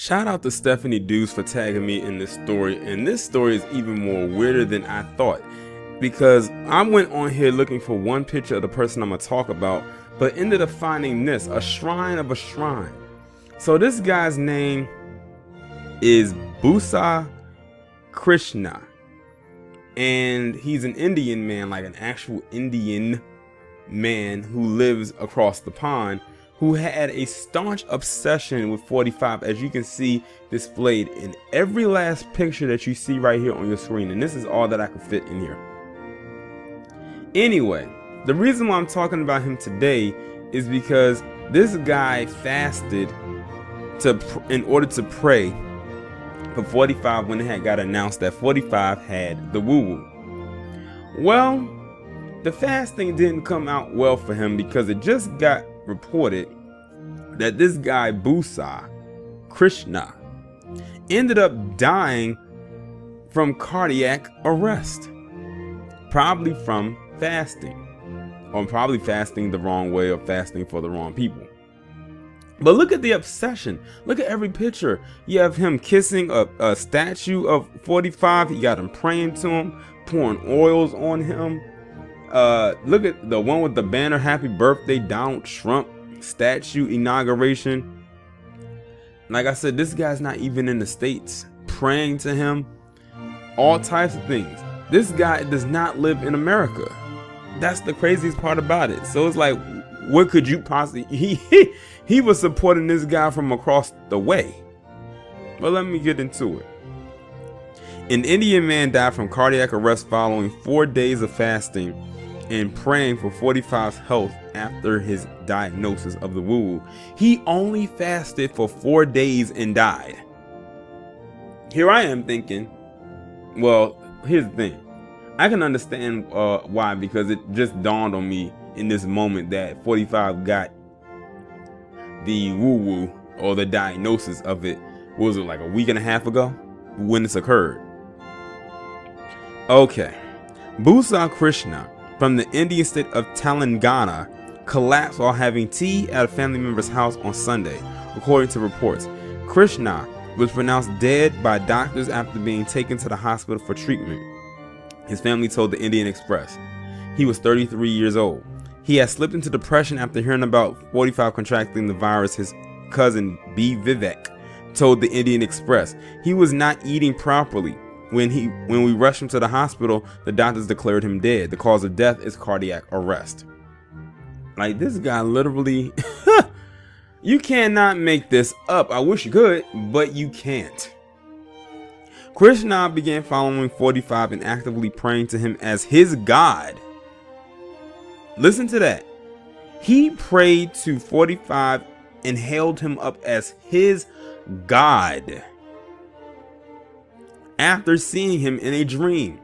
Shout out to Stephanie Deuce for tagging me in this story, and this story is even more weirder than I thought, because I went on here looking for one picture of the person I'm gonna talk about, but ended up finding this, a shrine of a shrine. So this guy's name is Busa Krishna, and he's an Indian man, like an actual Indian man who lives across the pond, who had a staunch obsession with 45, as you can see displayed in every last picture that you see right here on your screen. And this is all that I could fit in here. Anyway, the reason why I'm talking about him today is because this guy fasted in order to pray for 45 when it had got announced that 45 had the woo-woo. Well, the fasting didn't come out well for him, because it just got reported that this guy Busa Krishna ended up dying from cardiac arrest, probably from fasting, or probably fasting the wrong way, or fasting for the wrong people. But look at the obsession. Look at every picture. You have him kissing a statue of 45. You got him praying to him, pouring oils on him. Look at the one with the banner, "Happy Birthday Donald Trump," statue inauguration. Like I said, this guy's not even in the States, praying to him, all types of things. This guy does not live in America. That's the craziest part about it. So it's like, what could you possibly, he was supporting this guy from across the way. But let me get into it. An Indian man died from cardiac arrest following 4 days of fasting and praying for 45's health after his diagnosis of the woo-woo. He only fasted for 4 days and died. Here I am thinking, well, here's the thing. I can understand why, because it just dawned on me in this moment that 45 got the woo-woo, or the diagnosis of it, was it like a week and a half ago when this occurred? Okay, Busa Krishna from the Indian state of Telangana collapsed while having tea at a family member's house on Sunday, according to reports. Krishna was pronounced dead by doctors after being taken to the hospital for treatment, his family told the Indian Express. He was 33 years old. He had slipped into depression after hearing about 45 contracting the virus. His cousin B. Vivek told the Indian Express he was not eating properly. When we rushed him to the hospital, the doctors declared him dead. The cause of death is cardiac arrest. Like, this guy literally, you cannot make this up. I wish you could, but you can't. Krishna began following 45 and actively praying to him as his God. Listen to that. He prayed to 45 and held him up as his God after seeing him in a dream.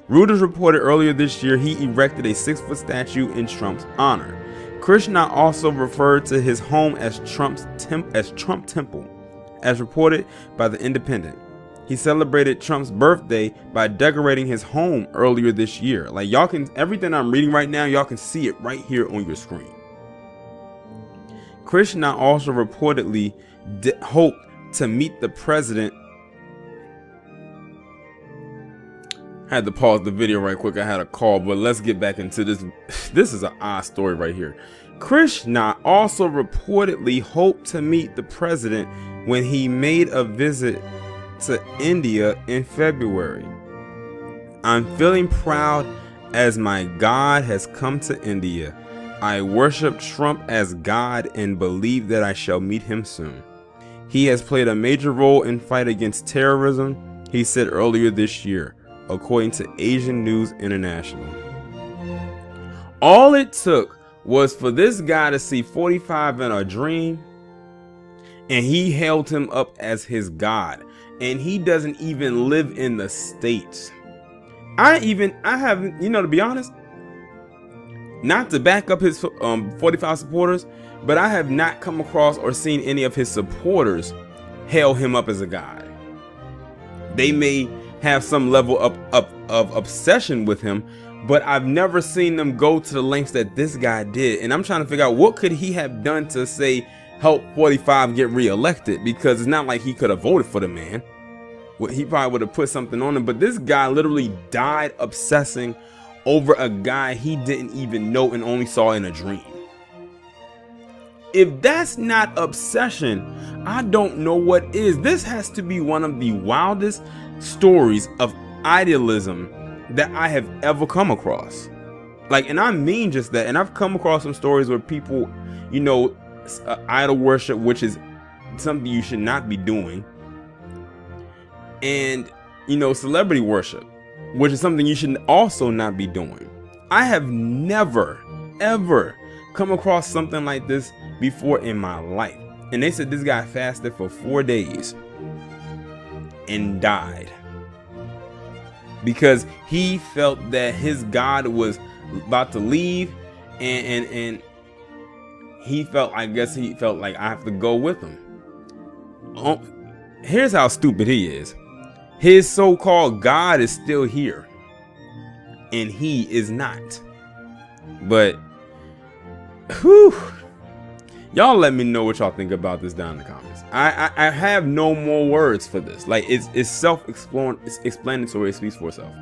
Reuters reported earlier this year he erected a 6-foot statue in Trump's honor. Krishna also referred to his home as Trump Temple, as reported by The Independent. He celebrated Trump's birthday by decorating his home earlier this year. Like, y'all can, everything I'm reading right now, y'all can see it right here on your screen. Krishna also reportedly hoped to meet the president. I had to pause the video right quick. I had a call, but let's get back into this. This is an odd story right here. Krishna also reportedly hoped to meet the president when he made a visit to India in February. I'm feeling proud as my God has come to India. I worship Trump as God and believe that I shall meet him soon. He has played a major role in fight against terrorism, he said earlier this year, according to Asian News International. All it took was for this guy to see 45 in a dream, and he held him up as his God. And he doesn't even live in the States. I haven't, to be honest, not to back up his 45 supporters, but I have not come across or seen any of his supporters hail him up as a god. They may have some level of obsession with him, but I've never seen them go to the lengths that this guy did. And I'm trying to figure out, what could he have done to say, help 45 get reelected, because it's not like he could have voted for the man. He probably would have put something on him, but this guy literally died obsessing over a guy he didn't even know and only saw in a dream. If that's not obsession, I don't know what is. This has to be one of the wildest stories of idealism that I have ever come across. Like, and I mean just that. And I've come across some stories where people, you know, idol worship, which is something you should not be doing. And, you know, celebrity worship, which is something you should also not be doing. I have never, ever come across something like this before in my life. And they said this guy fasted for 4 days and died because he felt that his God was about to leave, and he felt, I guess he felt like, I have to go with him. Oh, here's how stupid he is. His so-called God is still here, and he is not. But, whew, y'all let me know what y'all think about this down in the comments. I have no more words for this. Like, it's self-explanatory. It speaks for itself.